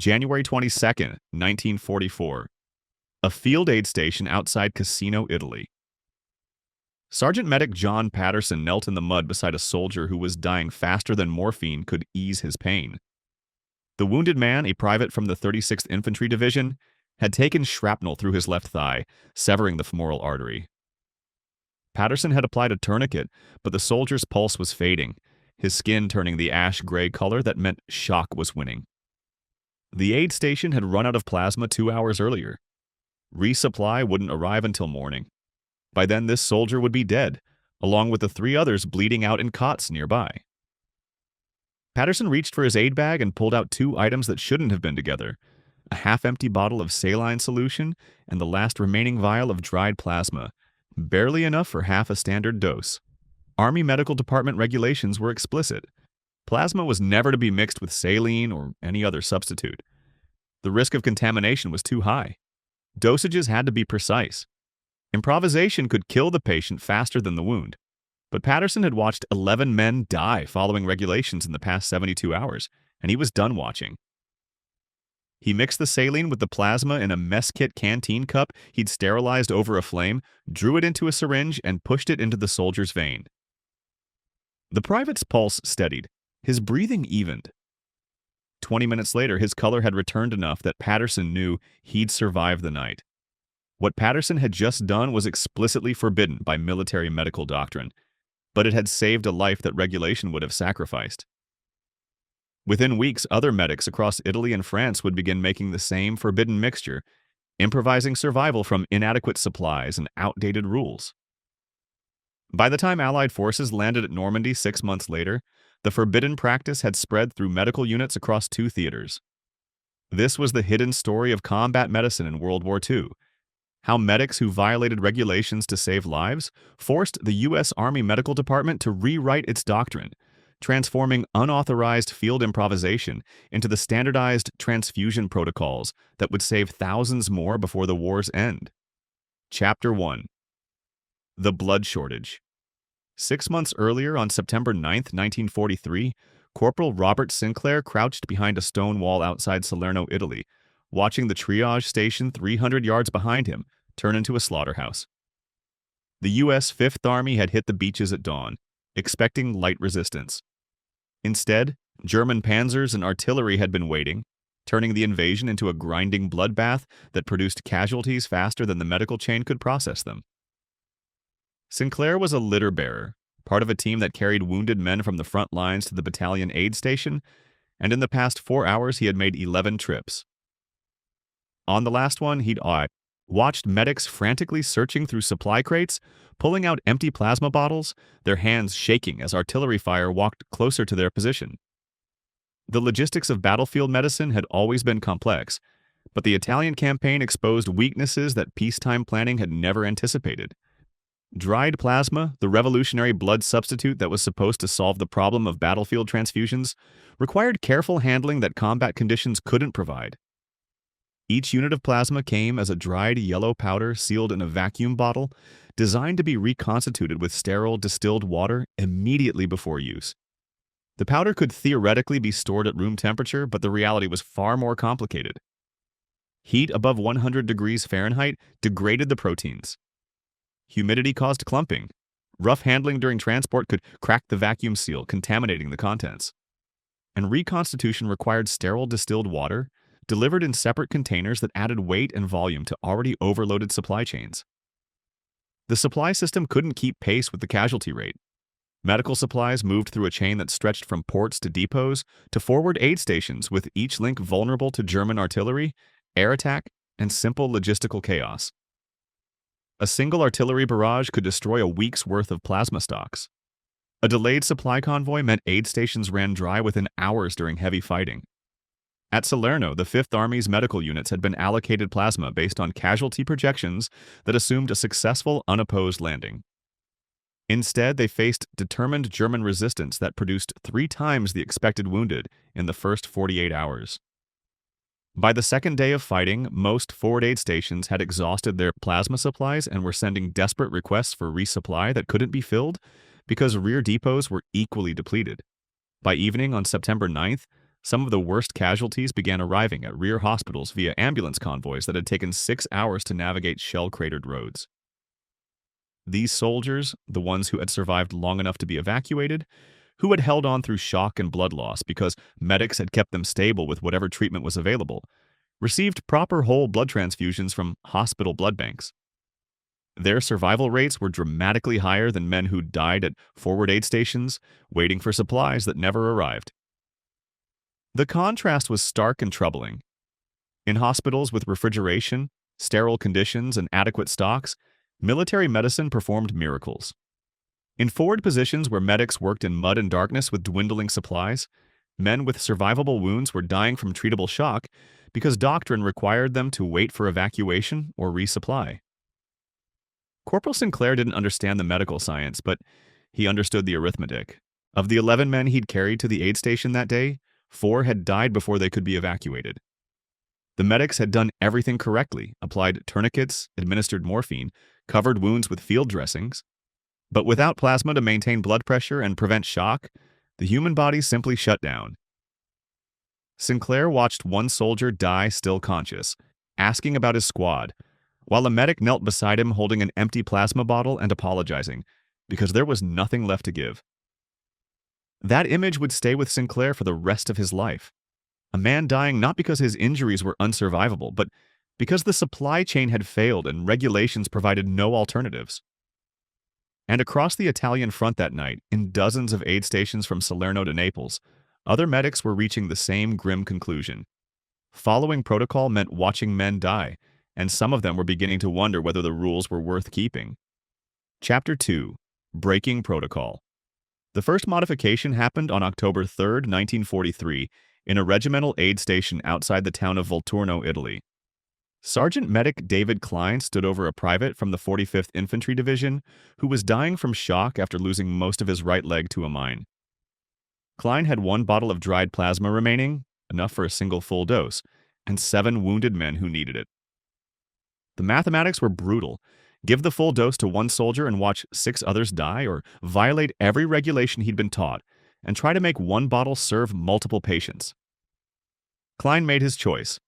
January 22nd, 1944. A field aid station outside Cassino, Italy. Sergeant Medic John Patterson knelt in the mud beside a soldier who was dying faster than morphine could ease his pain. The wounded man, a private from the 36th Infantry Division, had taken shrapnel through his left thigh, severing the femoral artery. Patterson had applied a tourniquet, but the soldier's pulse was fading, his skin turning the ash-gray color that meant shock was winning. The aid station had run out of plasma 2 hours earlier. Resupply wouldn't arrive until morning. By then, this soldier would be dead, along with the 3 others bleeding out in cots nearby. Patterson reached for his aid bag and pulled out 2 items that shouldn't have been together: a half-empty bottle of saline solution and the last remaining vial of dried plasma, barely enough for half a standard dose. Army Medical Department regulations were explicit. Plasma was never to be mixed with saline or any other substitute. The risk of contamination was too high. Dosages had to be precise. Improvisation could kill the patient faster than the wound. But Patterson had watched 11 men die following regulations in the past 72 hours, and he was done watching. He mixed the saline with the plasma in a mess kit canteen cup he'd sterilized over a flame, drew it into a syringe, and pushed it into the soldier's vein. The private's pulse steadied. His breathing evened. 20 minutes later, his color had returned enough that Patterson knew he'd survive the night. What Patterson had just done was explicitly forbidden by military medical doctrine, but it had saved a life that regulation would have sacrificed. Within weeks, other medics across Italy and France would begin making the same forbidden mixture, improvising survival from inadequate supplies and outdated rules. By the time Allied forces landed at Normandy 6 months later, the forbidden practice had spread through medical units across 2 theaters. This was the hidden story of combat medicine in World War II. How medics who violated regulations to save lives forced the U.S. Army Medical Department to rewrite its doctrine, transforming unauthorized field improvisation into the standardized transfusion protocols that would save thousands more before the war's end. Chapter 1. The Blood Shortage. 6 months earlier, on September 9, 1943, Corporal Robert Sinclair crouched behind a stone wall outside Salerno, Italy, watching the triage station 300 yards behind him turn into a slaughterhouse. The U.S. Fifth Army had hit the beaches at dawn, expecting light resistance. Instead, German panzers and artillery had been waiting, turning the invasion into a grinding bloodbath that produced casualties faster than the medical chain could process them. Sinclair was a litter bearer, part of a team that carried wounded men from the front lines to the battalion aid station, and in the past 4 hours he had made 11 trips. On the last one, he'd watched medics frantically searching through supply crates, pulling out empty plasma bottles, their hands shaking as artillery fire walked closer to their position. The logistics of battlefield medicine had always been complex, but the Italian campaign exposed weaknesses that peacetime planning had never anticipated. Dried plasma, the revolutionary blood substitute that was supposed to solve the problem of battlefield transfusions, required careful handling that combat conditions couldn't provide. Each unit of plasma came as a dried yellow powder sealed in a vacuum bottle, designed to be reconstituted with sterile distilled water immediately before use. The powder could theoretically be stored at room temperature, but the reality was far more complicated. Heat above 100 degrees Fahrenheit degraded the proteins. Humidity caused clumping. Rough handling during transport could crack the vacuum seal, contaminating the contents. And reconstitution required sterile distilled water, delivered in separate containers that added weight and volume to already overloaded supply chains. The supply system couldn't keep pace with the casualty rate. Medical supplies moved through a chain that stretched from ports to depots to forward aid stations, with each link vulnerable to German artillery, air attack, and simple logistical chaos. A single artillery barrage could destroy a week's worth of plasma stocks. A delayed supply convoy meant aid stations ran dry within hours during heavy fighting. At Salerno, the Fifth Army's medical units had been allocated plasma based on casualty projections that assumed a successful, unopposed landing. Instead, they faced determined German resistance that produced 3 times the expected wounded in the first 48 hours. By the second day of fighting, most forward aid stations had exhausted their plasma supplies and were sending desperate requests for resupply that couldn't be filled because rear depots were equally depleted. By evening on September 9th, Some of the worst casualties began arriving at rear hospitals via ambulance convoys that had taken 6 hours to navigate shell-cratered roads. These soldiers, the ones who had survived long enough to be evacuated, who had held on through shock and blood loss because medics had kept them stable with whatever treatment was available, received proper whole blood transfusions from hospital blood banks. Their survival rates were dramatically higher than men who died at forward aid stations, waiting for supplies that never arrived. The contrast was stark and troubling. In hospitals with refrigeration, sterile conditions, and adequate stocks, military medicine performed miracles. In forward positions where medics worked in mud and darkness with dwindling supplies, men with survivable wounds were dying from treatable shock because doctrine required them to wait for evacuation or resupply. Corporal Sinclair didn't understand the medical science, but he understood the arithmetic. Of the 11 men he'd carried to the aid station that day, 4 had died before they could be evacuated. The medics had done everything correctly, applied tourniquets, administered morphine, covered wounds with field dressings. But without plasma to maintain blood pressure and prevent shock, the human body simply shut down. Sinclair watched one soldier die still conscious, asking about his squad, while a medic knelt beside him holding an empty plasma bottle and apologizing, because there was nothing left to give. That image would stay with Sinclair for the rest of his life. A man dying not because his injuries were unsurvivable, but because the supply chain had failed and regulations provided no alternatives. And across the Italian front that night, in dozens of aid stations from Salerno to Naples, other medics were reaching the same grim conclusion. Following protocol meant watching men die, and some of them were beginning to wonder whether the rules were worth keeping. Chapter 2. Breaking Protocol. The first modification happened on October 3, 1943, in a regimental aid station outside the town of Volturno, Italy. Sergeant Medic David Klein stood over a private from the 45th Infantry Division who was dying from shock after losing most of his right leg to a mine. Klein had 1 bottle of dried plasma remaining, enough for a single full dose, and 7 wounded men who needed it. The mathematics were brutal. Give the full dose to 1 soldier and watch 6 others die, or violate every regulation he'd been taught, and try to make 1 bottle serve multiple patients. Klein made his choice.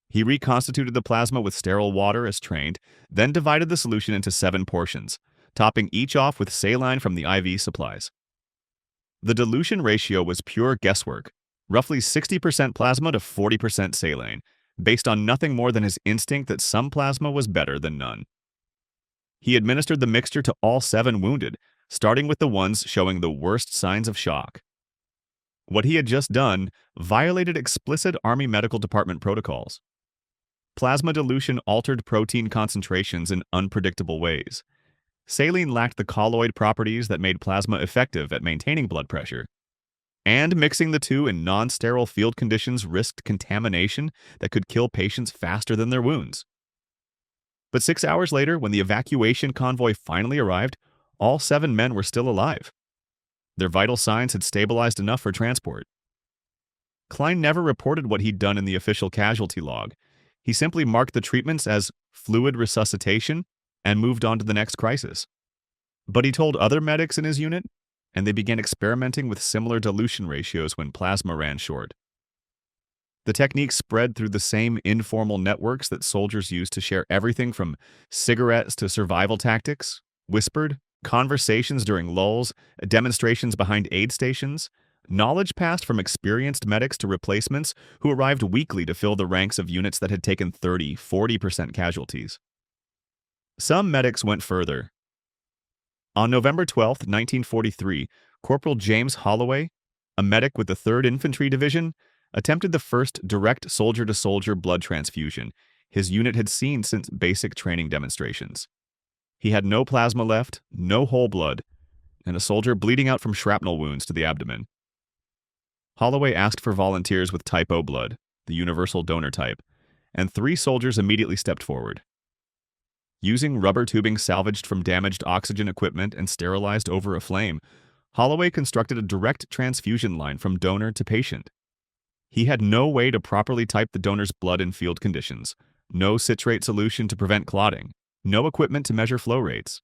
He reconstituted the plasma with sterile water as trained, then divided the solution into 7 portions, topping each off with saline from the IV supplies. The dilution ratio was pure guesswork, roughly 60% plasma to 40% saline, based on nothing more than his instinct that some plasma was better than none. He administered the mixture to all 7 wounded, starting with the ones showing the worst signs of shock. What he had just done violated explicit Army Medical Department protocols. Plasma dilution altered protein concentrations in unpredictable ways. Saline lacked the colloid properties that made plasma effective at maintaining blood pressure. And mixing the two in non-sterile field conditions risked contamination that could kill patients faster than their wounds. But 6 hours later, when the evacuation convoy finally arrived, all 7 men were still alive. Their vital signs had stabilized enough for transport. Klein never reported what he'd done in the official casualty log. He simply marked the treatments as fluid resuscitation and moved on to the next crisis. But he told other medics in his unit, and they began experimenting with similar dilution ratios when plasma ran short. The technique spread through the same informal networks that soldiers used to share everything from cigarettes to survival tactics, whispered, conversations during lulls, demonstrations behind aid stations, knowledge passed from experienced medics to replacements who arrived weekly to fill the ranks of units that had taken 30–40% casualties. Some medics went further. On November 12, 1943, Corporal James Holloway, a medic with the 3rd Infantry Division, attempted the first direct soldier-to-soldier blood transfusion his unit had seen since basic training demonstrations. He had no plasma left, no whole blood, and a soldier bleeding out from shrapnel wounds to the abdomen. Holloway asked for volunteers with type O blood, the universal donor type, and 3 soldiers immediately stepped forward. Using rubber tubing salvaged from damaged oxygen equipment and sterilized over a flame, Holloway constructed a direct transfusion line from donor to patient. He had no way to properly type the donor's blood in field conditions, no citrate solution to prevent clotting, no equipment to measure flow rates.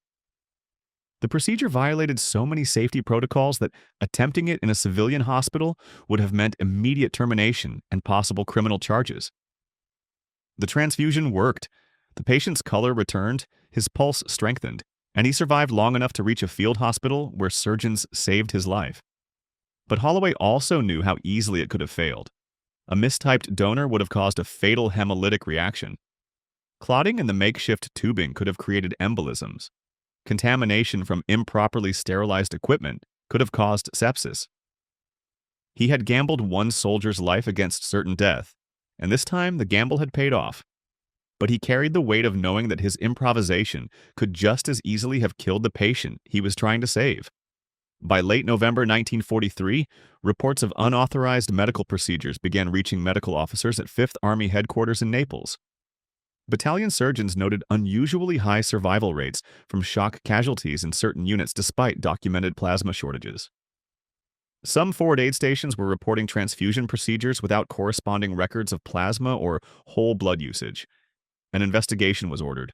The procedure violated so many safety protocols that attempting it in a civilian hospital would have meant immediate termination and possible criminal charges. The transfusion worked. The patient's color returned, his pulse strengthened, and he survived long enough to reach a field hospital where surgeons saved his life. But Holloway also knew how easily it could have failed. A mistyped donor would have caused a fatal hemolytic reaction. Clotting in the makeshift tubing could have created embolisms. Contamination from improperly sterilized equipment could have caused sepsis. He had gambled one soldier's life against certain death, and this time the gamble had paid off. But he carried the weight of knowing that his improvisation could just as easily have killed the patient he was trying to save. By late November 1943, reports of unauthorized medical procedures began reaching medical officers at 5th Army headquarters in Naples. Battalion surgeons noted unusually high survival rates from shock casualties in certain units despite documented plasma shortages. Some forward aid stations were reporting transfusion procedures without corresponding records of plasma or whole blood usage. An investigation was ordered.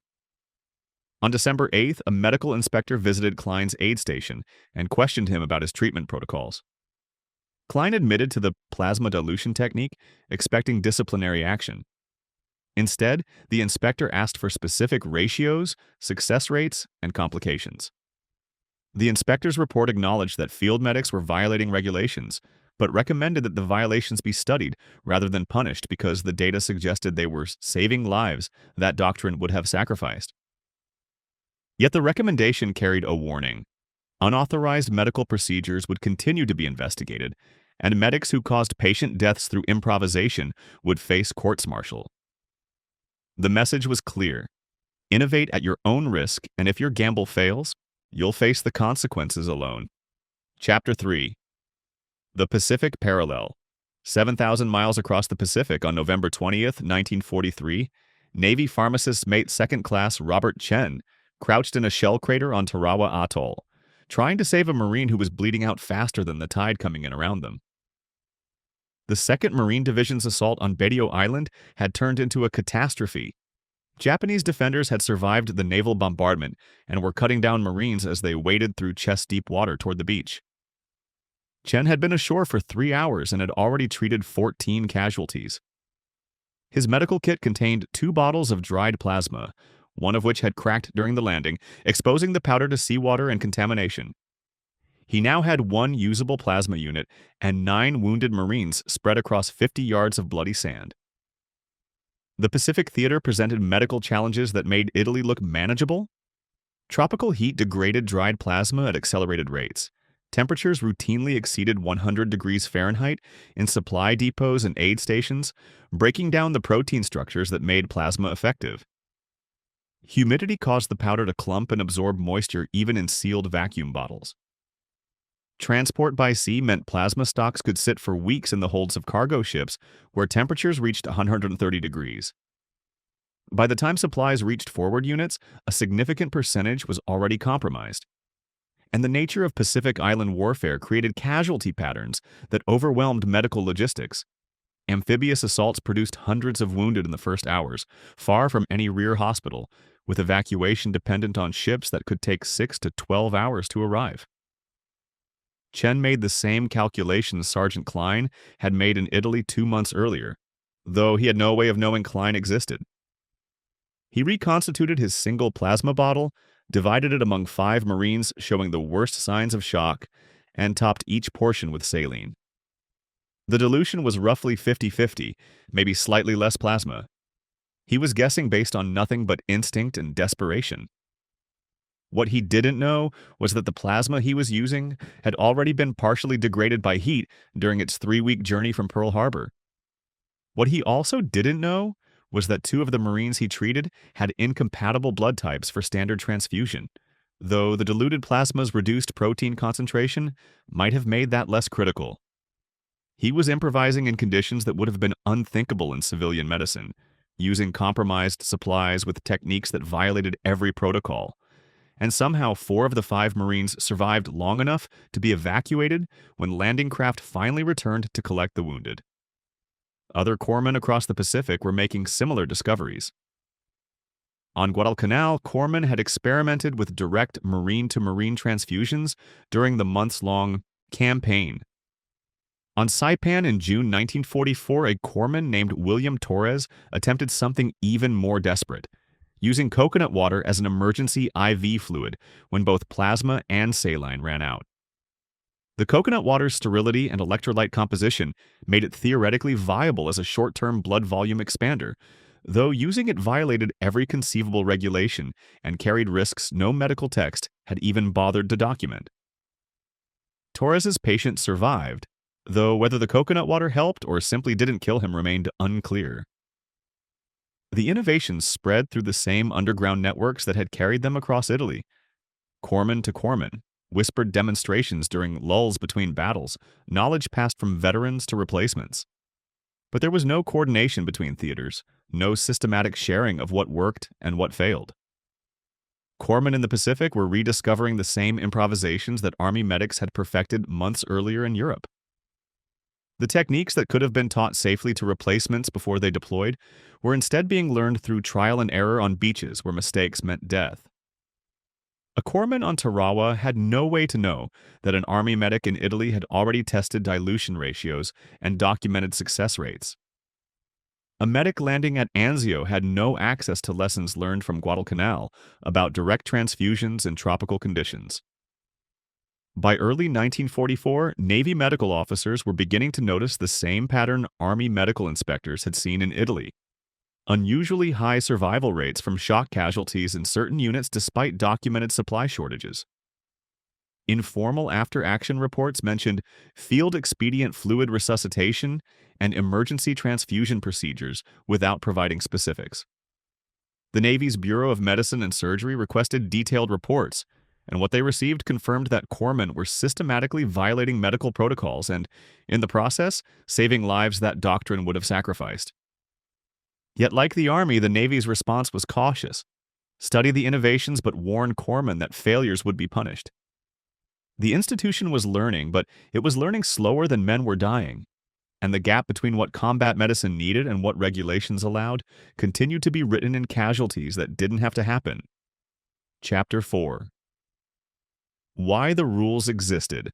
On December 8th, a medical inspector visited Klein's aid station and questioned him about his treatment protocols. Klein admitted to the plasma dilution technique, expecting disciplinary action. Instead, the inspector asked for specific ratios, success rates, and complications. The inspector's report acknowledged that field medics were violating regulations, but recommended that the violations be studied rather than punished because the data suggested they were saving lives that doctrine would have sacrificed. Yet the recommendation carried a warning. Unauthorized medical procedures would continue to be investigated, and medics who caused patient deaths through improvisation would face courts-martial. The message was clear. Innovate at your own risk, and if your gamble fails, you'll face the consequences alone. Chapter 3. The Pacific Parallel. 7,000 miles across the Pacific on November 20th, 1943, Navy pharmacist mate 2nd Class Robert Chen crouched in a shell crater on Tarawa Atoll, trying to save a Marine who was bleeding out faster than the tide coming in around them. The 2nd Marine Division's assault on Bedio Island had turned into a catastrophe. Japanese defenders had survived the naval bombardment and were cutting down Marines as they waded through chest-deep water toward the beach. Chen had been ashore for 3 hours and had already treated 14 casualties. His medical kit contained 2 bottles of dried plasma, one of which had cracked during the landing, exposing the powder to seawater and contamination. He now had 1 usable plasma unit and 9 wounded Marines spread across 50 yards of bloody sand. The Pacific Theater presented medical challenges that made Italy look manageable. Tropical heat degraded dried plasma at accelerated rates. Temperatures routinely exceeded 100 degrees Fahrenheit in supply depots and aid stations, breaking down the protein structures that made plasma effective. Humidity caused the powder to clump and absorb moisture even in sealed vacuum bottles. Transport by sea meant plasma stocks could sit for weeks in the holds of cargo ships where temperatures reached 130 degrees. By the time supplies reached forward units, a significant percentage was already compromised. And the nature of Pacific Island warfare created casualty patterns that overwhelmed medical logistics. Amphibious assaults produced hundreds of wounded in the first hours, far from any rear hospital, with evacuation dependent on ships that could take 6 to 12 hours to arrive. Chen made the same calculations Sergeant Klein had made in Italy 2 months earlier, though he had no way of knowing Klein existed. He reconstituted his single plasma bottle, divided it among 5 Marines showing the worst signs of shock, and topped each portion with saline. The dilution was roughly 50-50, maybe slightly less plasma. He was guessing based on nothing but instinct and desperation. What he didn't know was that the plasma he was using had already been partially degraded by heat during its 3-week journey from Pearl Harbor. What he also didn't know was that 2 of the Marines he treated had incompatible blood types for standard transfusion, though the diluted plasma's reduced protein concentration might have made that less critical. He was improvising in conditions that would have been unthinkable in civilian medicine, using compromised supplies with techniques that violated every protocol. And somehow 4 of the 5 Marines survived long enough to be evacuated when landing craft finally returned to collect the wounded. Other corpsmen across the Pacific were making similar discoveries. On Guadalcanal, Corman had experimented with direct marine-to-marine transfusions during the months-long campaign. On Saipan in June 1944, a corpsman named William Torres attempted something even more desperate, using coconut water as an emergency IV fluid when both plasma and saline ran out. The coconut water's sterility and electrolyte composition made it theoretically viable as a short-term blood volume expander, though using it violated every conceivable regulation and carried risks no medical text had even bothered to document. Torres's patient survived, though whether the coconut water helped or simply didn't kill him remained unclear. The innovations spread through the same underground networks that had carried them across Italy. Corpsman to corpsman, whispered demonstrations during lulls between battles, knowledge passed from veterans to replacements. But there was no coordination between theaters, no systematic sharing of what worked and what failed. Corpsmen in the Pacific were rediscovering the same improvisations that Army medics had perfected months earlier in Europe. The techniques that could have been taught safely to replacements before they deployed were instead being learned through trial and error on beaches where mistakes meant death. A corpsman on Tarawa had no way to know that an Army medic in Italy had already tested dilution ratios and documented success rates. A medic landing at Anzio had no access to lessons learned from Guadalcanal about direct transfusions in tropical conditions. By early 1944, Navy medical officers were beginning to notice the same pattern Army medical inspectors had seen in Italy: unusually high survival rates from shock casualties in certain units despite documented supply shortages. Informal after-action reports mentioned field-expedient fluid resuscitation and emergency transfusion procedures without providing specifics. The Navy's Bureau of Medicine and Surgery requested detailed reports, and what they received confirmed that corpsmen were systematically violating medical protocols and, in the process, saving lives that doctrine would have sacrificed. Yet like the Army, the Navy's response was cautious. Study the innovations but warn corpsmen that failures would be punished. The institution was learning, but it was learning slower than men were dying, and the gap between what combat medicine needed and what regulations allowed continued to be written in casualties that didn't have to happen. Chapter 4. Why the rules existed.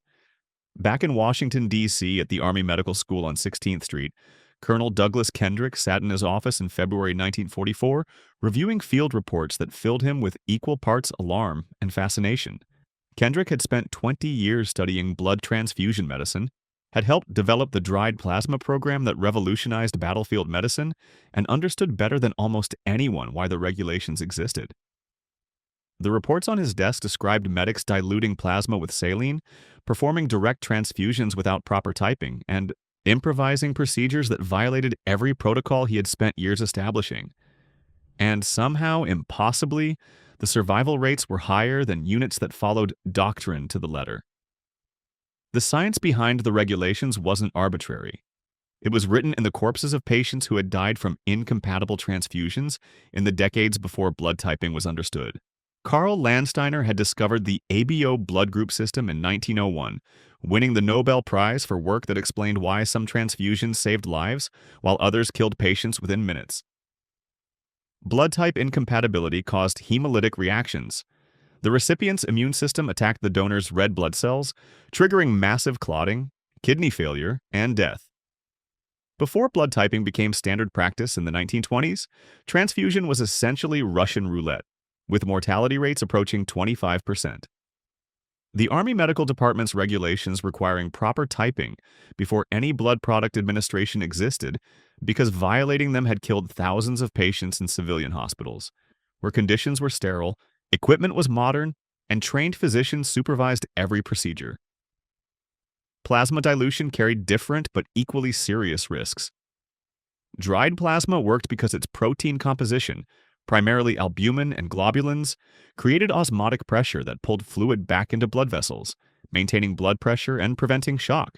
Back in Washington, D.C. at the Army Medical School on 16th Street, Colonel Douglas Kendrick sat in his office in February 1944, reviewing field reports that filled him with equal parts alarm and fascination. Kendrick had spent 20 years studying blood transfusion medicine, had helped develop the dried plasma program that revolutionized battlefield medicine, and understood better than almost anyone why the regulations existed. The reports on his desk described medics diluting plasma with saline, performing direct transfusions without proper typing, and improvising procedures that violated every protocol he had spent years establishing. And somehow, impossibly, the survival rates were higher than units that followed doctrine to the letter. The science behind the regulations wasn't arbitrary. It was written in the corpses of patients who had died from incompatible transfusions in the decades before blood typing was understood. Karl Landsteiner had discovered the ABO blood group system in 1901, winning the Nobel Prize for work that explained why some transfusions saved lives while others killed patients within minutes. Blood type incompatibility caused hemolytic reactions. The recipient's immune system attacked the donor's red blood cells, triggering massive clotting, kidney failure, and death. Before blood typing became standard practice in the 1920s, transfusion was essentially Russian roulette, with mortality rates approaching 25%. The Army Medical Department's regulations requiring proper typing before any blood product administration existed because violating them had killed thousands of patients in civilian hospitals, where conditions were sterile, equipment was modern, and trained physicians supervised every procedure. Plasma dilution carried different but equally serious risks. Dried plasma worked because its protein composition, primarily albumin and globulins, created osmotic pressure that pulled fluid back into blood vessels, maintaining blood pressure and preventing shock.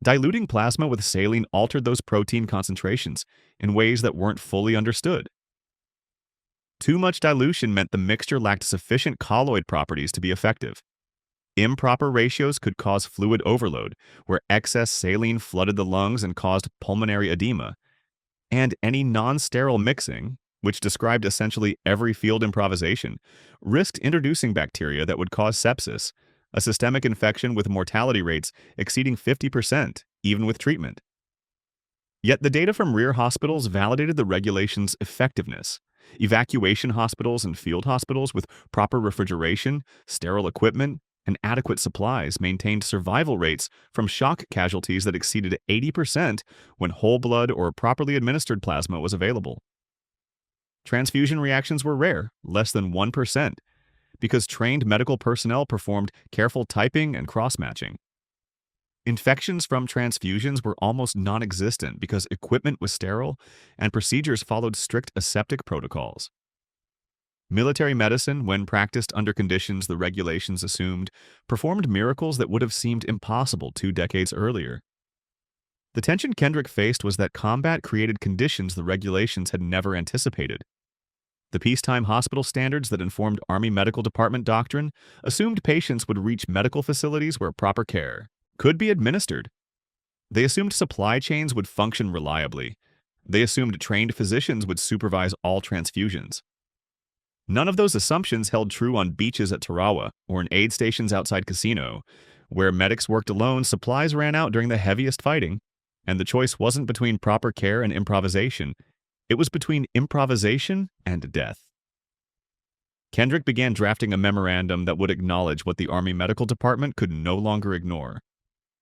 Diluting plasma with saline altered those protein concentrations in ways that weren't fully understood. Too much dilution meant the mixture lacked sufficient colloid properties to be effective. Improper ratios could cause fluid overload, where excess saline flooded the lungs and caused pulmonary edema. And any non-sterile mixing, which described essentially every field improvisation, risked introducing bacteria that would cause sepsis, a systemic infection with mortality rates exceeding 50%, even with treatment. Yet the data from rear hospitals validated the regulation's effectiveness. Evacuation hospitals and field hospitals with proper refrigeration, sterile equipment, and adequate supplies maintained survival rates from shock casualties that exceeded 80% when whole blood or properly administered plasma was available. Transfusion reactions were rare, less than 1%, because trained medical personnel performed careful typing and cross-matching. Infections from transfusions were almost non-existent because equipment was sterile and procedures followed strict aseptic protocols. Military medicine, when practiced under conditions the regulations assumed, performed miracles that would have seemed impossible 2 decades earlier. The tension Kendrick faced was that combat created conditions the regulations had never anticipated. The peacetime hospital standards that informed Army Medical Department doctrine assumed patients would reach medical facilities where proper care could be administered. They assumed supply chains would function reliably. They assumed trained physicians would supervise all transfusions. None of those assumptions held true on beaches at Tarawa or in aid stations outside Cassino. Where medics worked alone, supplies ran out during the heaviest fighting, and the choice wasn't between proper care and improvisation. It was between improvisation and death. Kendrick began drafting a memorandum that would acknowledge what the Army Medical Department could no longer ignore.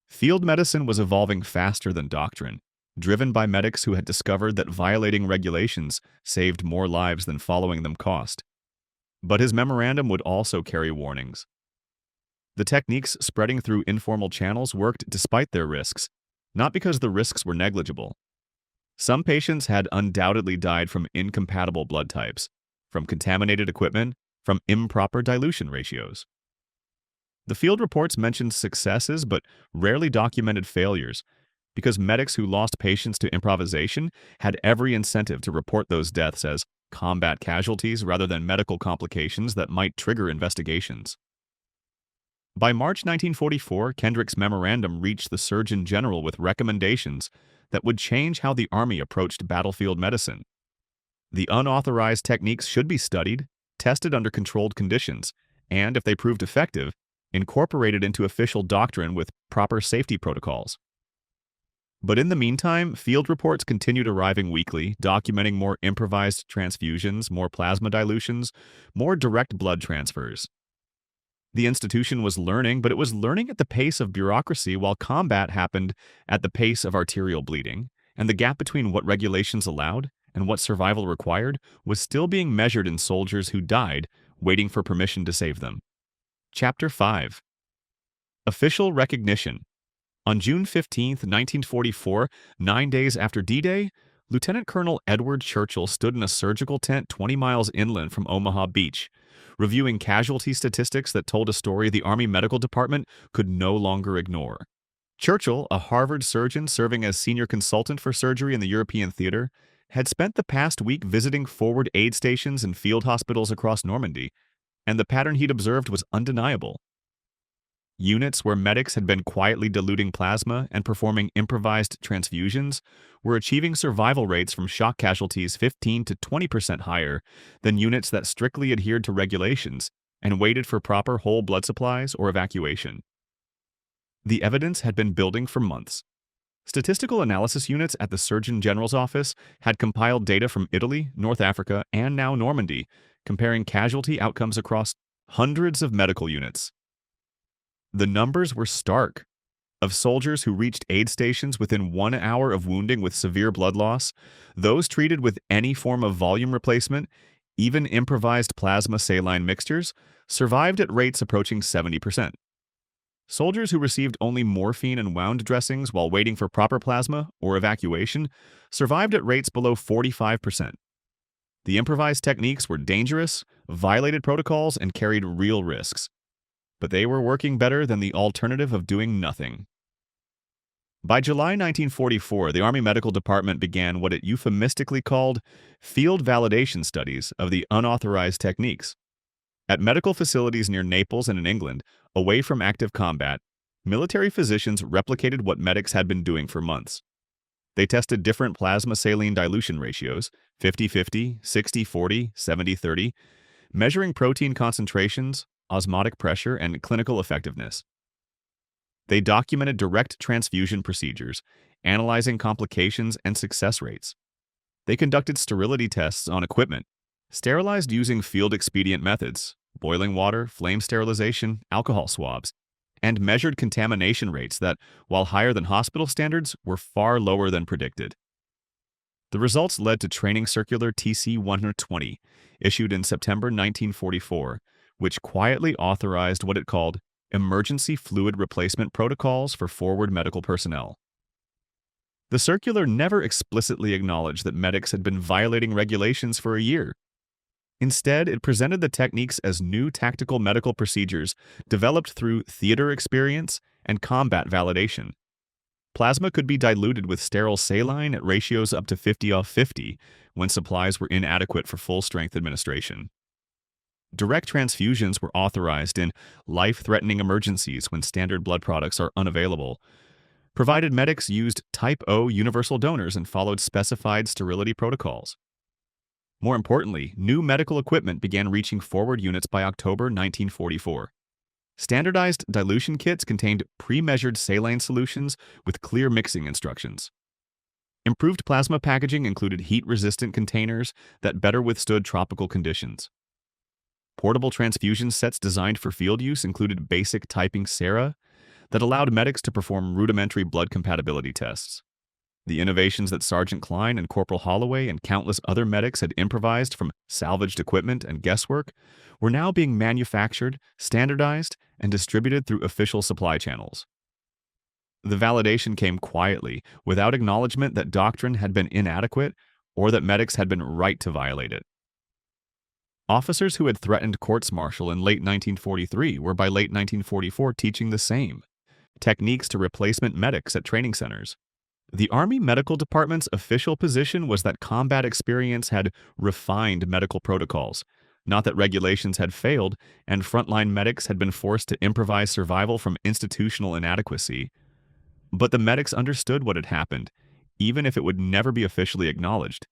Field medicine was evolving faster than doctrine, driven by medics who had discovered that violating regulations saved more lives than following them cost. But his memorandum would also carry warnings. The techniques spreading through informal channels worked despite their risks, not because the risks were negligible. Some patients had undoubtedly died from incompatible blood types, from contaminated equipment, from improper dilution ratios. The field reports mentioned successes but rarely documented failures, because medics who lost patients to improvisation had every incentive to report those deaths as combat casualties rather than medical complications that might trigger investigations. By March 1944, Kendrick's memorandum reached the Surgeon General with recommendations that would change how the Army approached battlefield medicine. The unauthorized techniques should be studied, tested under controlled conditions, and, if they proved effective, incorporated into official doctrine with proper safety protocols. But in the meantime, field reports continued arriving weekly, documenting more improvised transfusions, more plasma dilutions, more direct blood transfers. The institution was learning, but it was learning at the pace of bureaucracy while combat happened at the pace of arterial bleeding, and the gap between what regulations allowed and what survival required was still being measured in soldiers who died waiting for permission to save them. Chapter 5. Official Recognition. On June 15, 1944, 9 days after D-Day, Lieutenant Colonel Edward Churchill stood in a surgical tent 20 miles inland from Omaha Beach, reviewing casualty statistics that told a story the Army Medical Department could no longer ignore. Churchill, a Harvard surgeon serving as senior consultant for surgery in the European theater, had spent the past week visiting forward aid stations and field hospitals across Normandy, and the pattern he'd observed was undeniable. Units where medics had been quietly diluting plasma and performing improvised transfusions were achieving survival rates from shock casualties 15 to 20% higher than units that strictly adhered to regulations and waited for proper whole blood supplies or evacuation. The evidence had been building for months. Statistical analysis units at the Surgeon General's office had compiled data from Italy, North Africa, and now Normandy, comparing casualty outcomes across hundreds of medical units. The numbers were stark. Of soldiers who reached aid stations within 1 hour of wounding with severe blood loss, those treated with any form of volume replacement, even improvised plasma saline mixtures, survived at rates approaching 70%. Soldiers who received only morphine and wound dressings while waiting for proper plasma or evacuation survived at rates below 45%. The improvised techniques were dangerous, violated protocols, and carried real risks. But they were working better than the alternative of doing nothing. By July 1944, the Army Medical Department began what it euphemistically called field validation studies of the unauthorized techniques. At medical facilities near Naples and in England, away from active combat, military physicians replicated what medics had been doing for months. They tested different plasma saline dilution ratios, 50-50, 60-40, 70-30, measuring protein concentrations, osmotic pressure, and clinical effectiveness. They documented direct transfusion procedures, analyzing complications and success rates. They conducted sterility tests on equipment, sterilized using field expedient methods, boiling water, flame sterilization, alcohol swabs, and measured contamination rates that, while higher than hospital standards, were far lower than predicted. The results led to Training Circular TC-120, issued in September 1944, which quietly authorized what it called emergency fluid replacement protocols for forward medical personnel. The circular never explicitly acknowledged that medics had been violating regulations for a year. Instead, it presented the techniques as new tactical medical procedures developed through theater experience and combat validation. Plasma could be diluted with sterile saline at ratios up to 50-50 when supplies were inadequate for full-strength administration. Direct transfusions were authorized in life-threatening emergencies when standard blood products are unavailable, provided medics used Type O universal donors and followed specified sterility protocols. More importantly, new medical equipment began reaching forward units by October 1944. Standardized dilution kits contained pre-measured saline solutions with clear mixing instructions. Improved plasma packaging included heat-resistant containers that better withstood tropical conditions. Portable transfusion sets designed for field use included basic typing sera that allowed medics to perform rudimentary blood compatibility tests. The innovations that Sergeant Klein and Corporal Holloway and countless other medics had improvised from salvaged equipment and guesswork were now being manufactured, standardized, and distributed through official supply channels. The validation came quietly, without acknowledgement that doctrine had been inadequate or that medics had been right to violate it. Officers who had threatened courts-martial in late 1943 were by late 1944 teaching the same techniques to replacement medics at training centers. The Army Medical Department's official position was that combat experience had refined medical protocols, not that regulations had failed and frontline medics had been forced to improvise survival from institutional inadequacy. But the medics understood what had happened, even if it would never be officially acknowledged.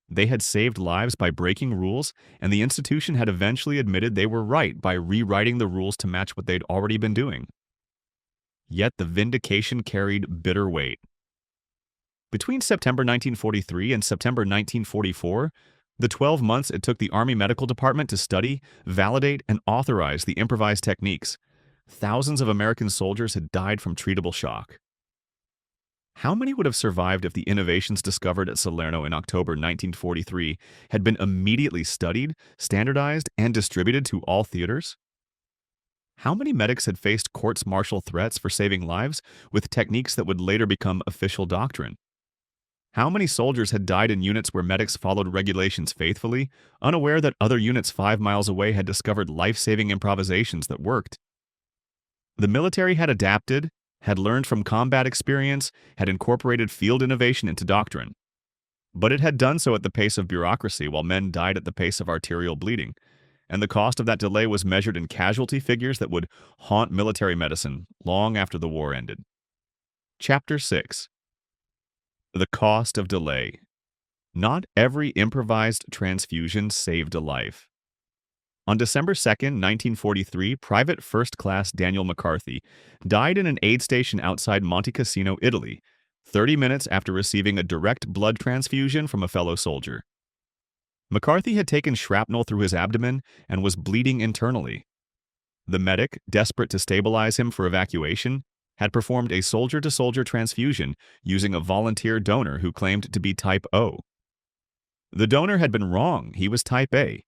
They had saved lives by breaking rules, and the institution had eventually admitted they were right by rewriting the rules to match what they'd already been doing. Yet the vindication carried bitter weight. Between September 1943 and September 1944, the 12 months it took the Army Medical Department to study, validate, and authorize the improvised techniques, thousands of American soldiers had died from treatable shock. How many would have survived if the innovations discovered at Salerno in October 1943 had been immediately studied, standardized, and distributed to all theaters? How many medics had faced courts-martial threats for saving lives with techniques that would later become official doctrine? How many soldiers had died in units where medics followed regulations faithfully, unaware that other units 5 miles away had discovered life-saving improvisations that worked? The military had adapted, had learned from combat experience, had incorporated field innovation into doctrine. But it had done so at the pace of bureaucracy while men died at the pace of arterial bleeding, and the cost of that delay was measured in casualty figures that would haunt military medicine long after the war ended. Chapter 6. The cost of delay. Not every improvised transfusion saved a life. On December 2, 1943, Private First Class Daniel McCarthy died in an aid station outside Monte Cassino, Italy, 30 minutes after receiving a direct blood transfusion from a fellow soldier. McCarthy had taken shrapnel through his abdomen and was bleeding internally. The medic, desperate to stabilize him for evacuation, had performed a soldier-to-soldier transfusion using a volunteer donor who claimed to be Type O. The donor had been wrong. He was Type A.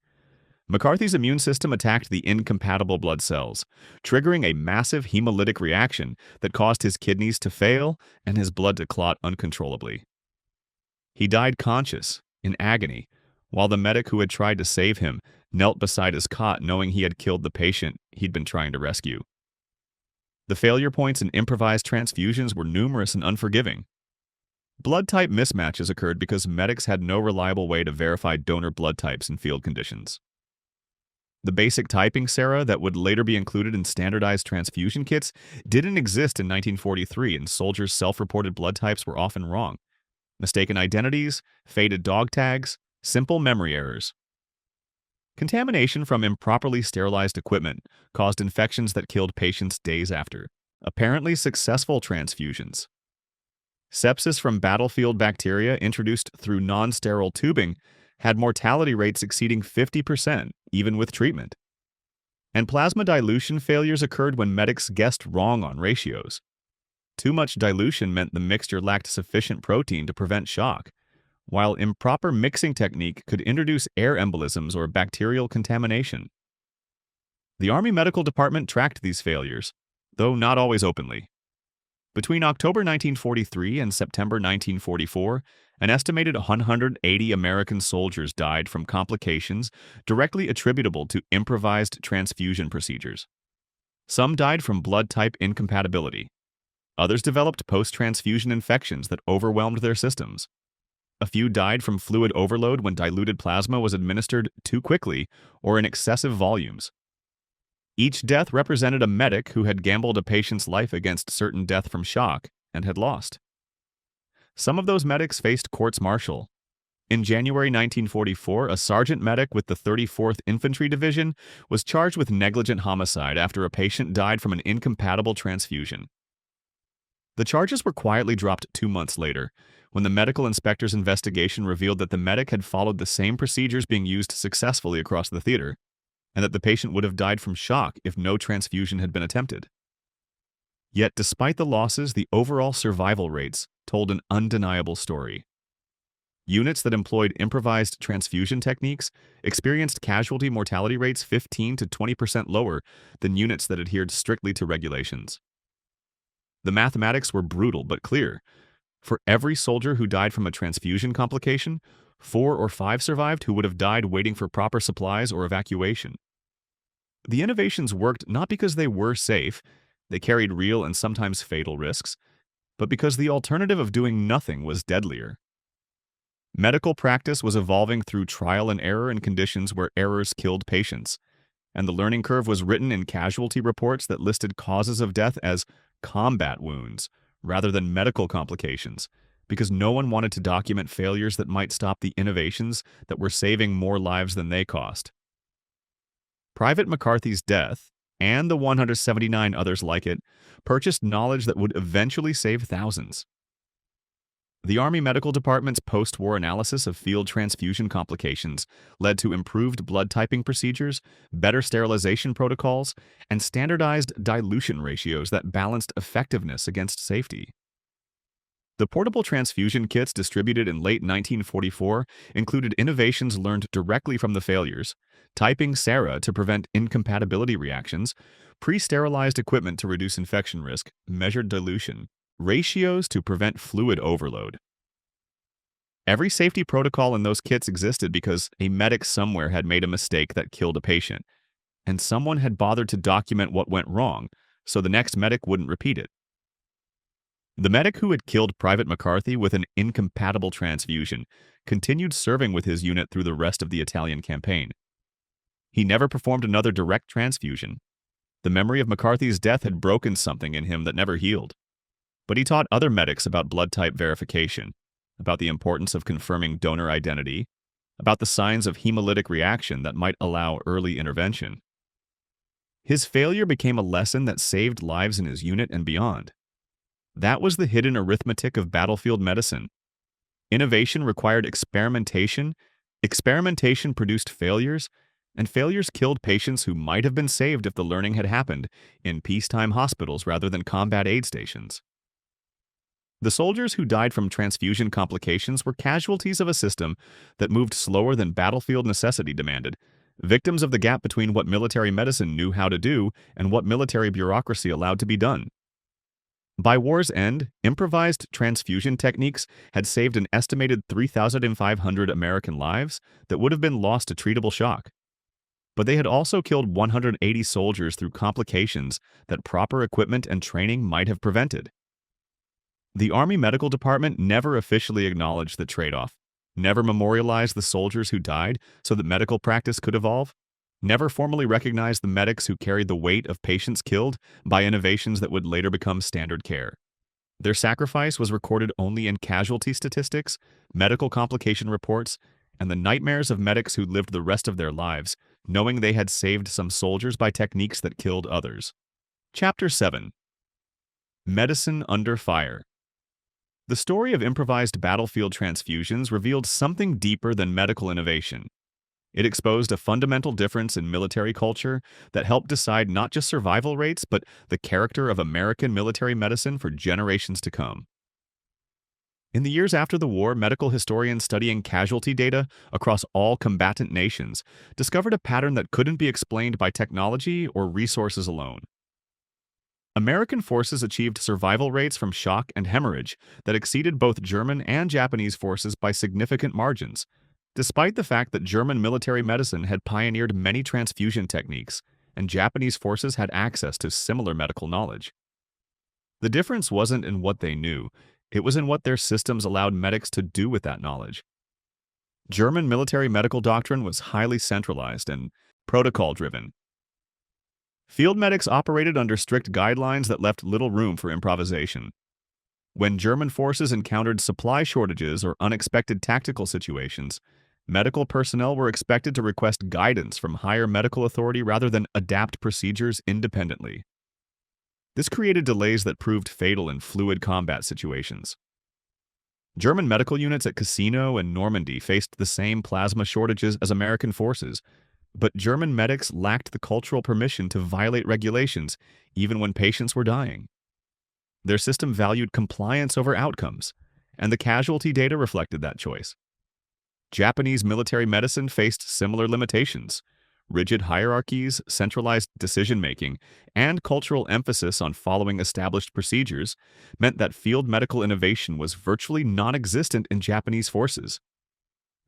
McCarthy's immune system attacked the incompatible blood cells, triggering a massive hemolytic reaction that caused his kidneys to fail and his blood to clot uncontrollably. He died conscious, in agony, while the medic who had tried to save him knelt beside his cot knowing he had killed the patient he'd been trying to rescue. The failure points in improvised transfusions were numerous and unforgiving. Blood type mismatches occurred because medics had no reliable way to verify donor blood types in field conditions. The basic typing sera that would later be included in standardized transfusion kits didn't exist in 1943, and soldiers' self-reported blood types were often wrong. Mistaken identities, faded dog tags, simple memory errors. Contamination from improperly sterilized equipment caused infections that killed patients days after. Apparently successful transfusions. Sepsis from battlefield bacteria introduced through non-sterile tubing had mortality rates exceeding 50%, even with treatment. And plasma dilution failures occurred when medics guessed wrong on ratios. Too much dilution meant the mixture lacked sufficient protein to prevent shock, while improper mixing technique could introduce air embolisms or bacterial contamination. The Army Medical Department tracked these failures, though not always openly. Between October 1943 and September 1944, an estimated 180 American soldiers died from complications directly attributable to improvised transfusion procedures. Some died from blood type incompatibility. Others developed post-transfusion infections that overwhelmed their systems. A few died from fluid overload when diluted plasma was administered too quickly or in excessive volumes. Each death represented a medic who had gambled a patient's life against certain death from shock and had lost. Some of those medics faced courts-martial. In January 1944, a sergeant medic with the 34th Infantry Division was charged with negligent homicide after a patient died from an incompatible transfusion. The charges were quietly dropped 2 months later, when the medical inspector's investigation revealed that the medic had followed the same procedures being used successfully across the theater, and that the patient would have died from shock if no transfusion had been attempted. Yet, despite the losses, the overall survival rates told an undeniable story. Units that employed improvised transfusion techniques experienced casualty mortality rates 15 to 20% lower than units that adhered strictly to regulations. The mathematics were brutal but clear. For every soldier who died from a transfusion complication, 4 or 5 survived who would have died waiting for proper supplies or evacuation. The innovations worked not because they were safe, they carried real and sometimes fatal risks, but because the alternative of doing nothing was deadlier. Medical practice was evolving through trial and error in conditions where errors killed patients, and the learning curve was written in casualty reports that listed causes of death as combat wounds rather than medical complications, because no one wanted to document failures that might stop the innovations that were saving more lives than they cost. Private McCarthy's death, and the 179 others like it, purchased knowledge that would eventually save thousands. The Army Medical Department's post-war analysis of field transfusion complications led to improved blood typing procedures, better sterilization protocols, and standardized dilution ratios that balanced effectiveness against safety. The portable transfusion kits distributed in late 1944 included innovations learned directly from the failures: typing SARA to prevent incompatibility reactions, pre-sterilized equipment to reduce infection risk, measured dilution, ratios to prevent fluid overload. Every safety protocol in those kits existed because a medic somewhere had made a mistake that killed a patient, and someone had bothered to document what went wrong so the next medic wouldn't repeat it. The medic who had killed Private McCarthy with an incompatible transfusion continued serving with his unit through the rest of the Italian campaign. He never performed another direct transfusion. The memory of McCarthy's death had broken something in him that never healed. But he taught other medics about blood type verification, about the importance of confirming donor identity, about the signs of hemolytic reaction that might allow early intervention. His failure became a lesson that saved lives in his unit and beyond. That was the hidden arithmetic of battlefield medicine. Innovation required experimentation, experimentation produced failures, and failures killed patients who might have been saved if the learning had happened in peacetime hospitals rather than combat aid stations. The soldiers who died from transfusion complications were casualties of a system that moved slower than battlefield necessity demanded, victims of the gap between what military medicine knew how to do and what military bureaucracy allowed to be done. By war's end, improvised transfusion techniques had saved an estimated 3,500 American lives that would have been lost to treatable shock. But they had also killed 180 soldiers through complications that proper equipment and training might have prevented. The Army Medical Department never officially acknowledged the trade-off, never memorialized the soldiers who died so that medical practice could evolve, never formally recognized the medics who carried the weight of patients killed by innovations that would later become standard care. Their sacrifice was recorded only in casualty statistics, medical complication reports, and the nightmares of medics who lived the rest of their lives, knowing they had saved some soldiers by techniques that killed others. Chapter 7. Medicine Under Fire. The story of improvised battlefield transfusions revealed something deeper than medical innovation. It exposed a fundamental difference in military culture that helped decide not just survival rates, but the character of American military medicine for generations to come. In the years after the war, medical historians studying casualty data across all combatant nations discovered a pattern that couldn't be explained by technology or resources alone. American forces achieved survival rates from shock and hemorrhage that exceeded both German and Japanese forces by significant margins, despite the fact that German military medicine had pioneered many transfusion techniques, and Japanese forces had access to similar medical knowledge. The difference wasn't in what they knew, it was in what their systems allowed medics to do with that knowledge. German military medical doctrine was highly centralized and protocol-driven. Field medics operated under strict guidelines that left little room for improvisation. When German forces encountered supply shortages or unexpected tactical situations, medical personnel were expected to request guidance from higher medical authority rather than adapt procedures independently. This created delays that proved fatal in fluid combat situations. German medical units at Cassino and Normandy faced the same plasma shortages as American forces, but German medics lacked the cultural permission to violate regulations even when patients were dying. Their system valued compliance over outcomes, and the casualty data reflected that choice. Japanese military medicine faced similar limitations. Rigid hierarchies, centralized decision-making, and cultural emphasis on following established procedures meant that field medical innovation was virtually non-existent in Japanese forces.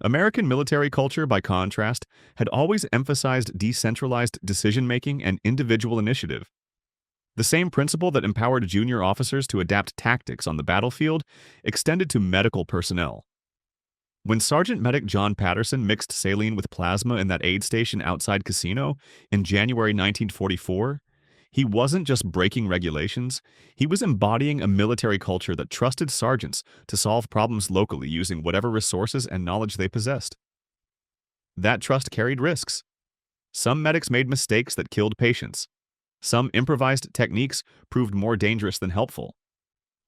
American military culture, by contrast, had always emphasized decentralized decision-making and individual initiative. The same principle that empowered junior officers to adapt tactics on the battlefield extended to medical personnel. When Sergeant Medic John Patterson mixed saline with plasma in that aid station outside Cassino in January 1944, he wasn't just breaking regulations, he was embodying a military culture that trusted sergeants to solve problems locally using whatever resources and knowledge they possessed. That trust carried risks. Some medics made mistakes that killed patients. Some improvised techniques proved more dangerous than helpful.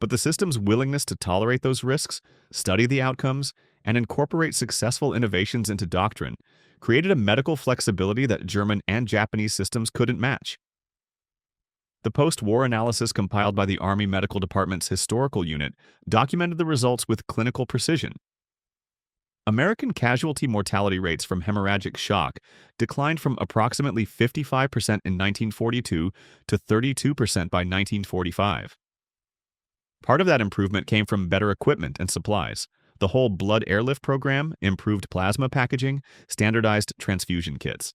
But the system's willingness to tolerate those risks, study the outcomes, and incorporate successful innovations into doctrine created a medical flexibility that German and Japanese systems couldn't match. The post-war analysis compiled by the Army Medical Department's Historical Unit documented the results with clinical precision. American casualty mortality rates from hemorrhagic shock declined from approximately 55% in 1942 to 32% by 1945. Part of that improvement came from better equipment and supplies, the whole blood airlift program, improved plasma packaging, standardized transfusion kits.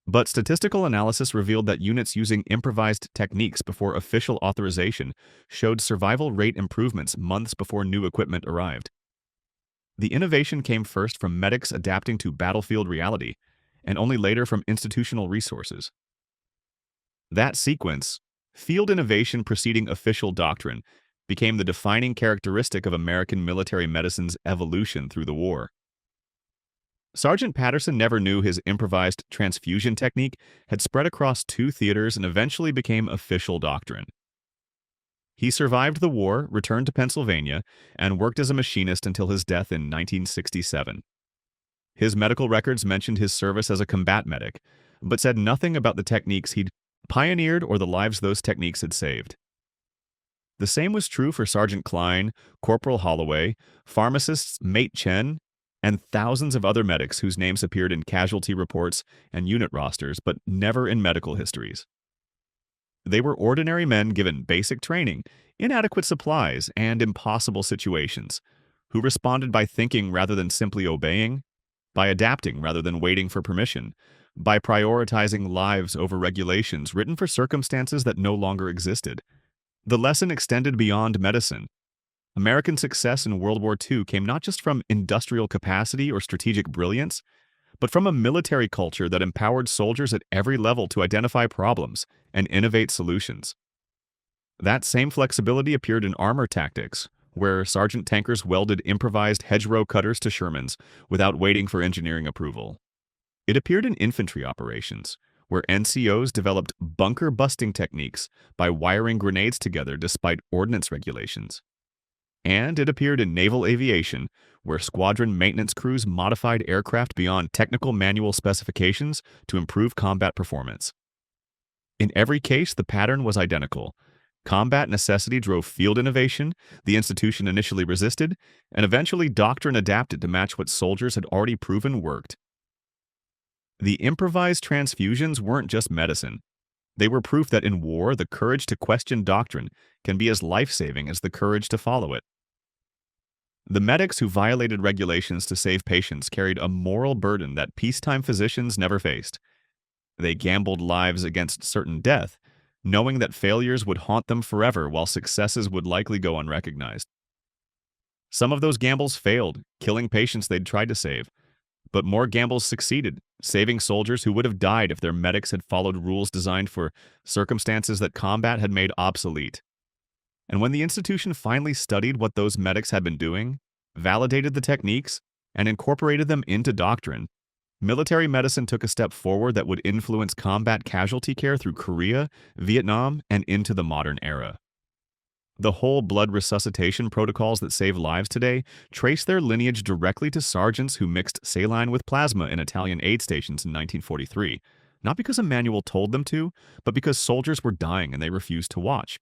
But statistical analysis revealed that units using improvised techniques before official authorization showed survival rate improvements months before new equipment arrived. The innovation came first from medics adapting to battlefield reality, and only later from institutional resources. That sequence, field innovation preceding official doctrine, became the defining characteristic of American military medicine's evolution through the war. Sergeant Patterson never knew his improvised transfusion technique had spread across 2 theaters and eventually became official doctrine. He survived the war, returned to Pennsylvania, and worked as a machinist until his death in 1967. His medical records mentioned his service as a combat medic, but said nothing about the techniques he'd pioneered or the lives those techniques had saved. The same was true for Sergeant Klein, Corporal Holloway, pharmacists Mate Chen, and thousands of other medics whose names appeared in casualty reports and unit rosters, but never in medical histories. They were ordinary men given basic training, inadequate supplies, and impossible situations, who responded by thinking rather than simply obeying, by adapting rather than waiting for permission, by prioritizing lives over regulations written for circumstances that no longer existed. The lesson extended beyond medicine. American success in World War II came not just from industrial capacity or strategic brilliance, but from a military culture that empowered soldiers at every level to identify problems and innovate solutions. That same flexibility appeared in armor tactics, where sergeant tankers welded improvised hedgerow cutters to Shermans without waiting for engineering approval. It appeared in infantry operations, where NCOs developed bunker-busting techniques by wiring grenades together despite ordnance regulations. And it appeared in naval aviation, where squadron maintenance crews modified aircraft beyond technical manual specifications to improve combat performance. In every case, the pattern was identical. Combat necessity drove field innovation, the institution initially resisted, and eventually doctrine adapted to match what soldiers had already proven worked. The improvised transfusions weren't just medicine. They were proof that in war, the courage to question doctrine can be as life-saving as the courage to follow it. The medics who violated regulations to save patients carried a moral burden that peacetime physicians never faced. They gambled lives against certain death, knowing that failures would haunt them forever while successes would likely go unrecognized. Some of those gambles failed, killing patients they'd tried to save. But more gambles succeeded, saving soldiers who would have died if their medics had followed rules designed for circumstances that combat had made obsolete. And when the institution finally studied what those medics had been doing, validated the techniques, and incorporated them into doctrine, military medicine took a step forward that would influence combat casualty care through Korea, Vietnam, and into the modern era. The whole blood resuscitation protocols that save lives today trace their lineage directly to sergeants who mixed saline with plasma in Italian aid stations in 1943, not because a manual told them to, but because soldiers were dying and they refused to watch.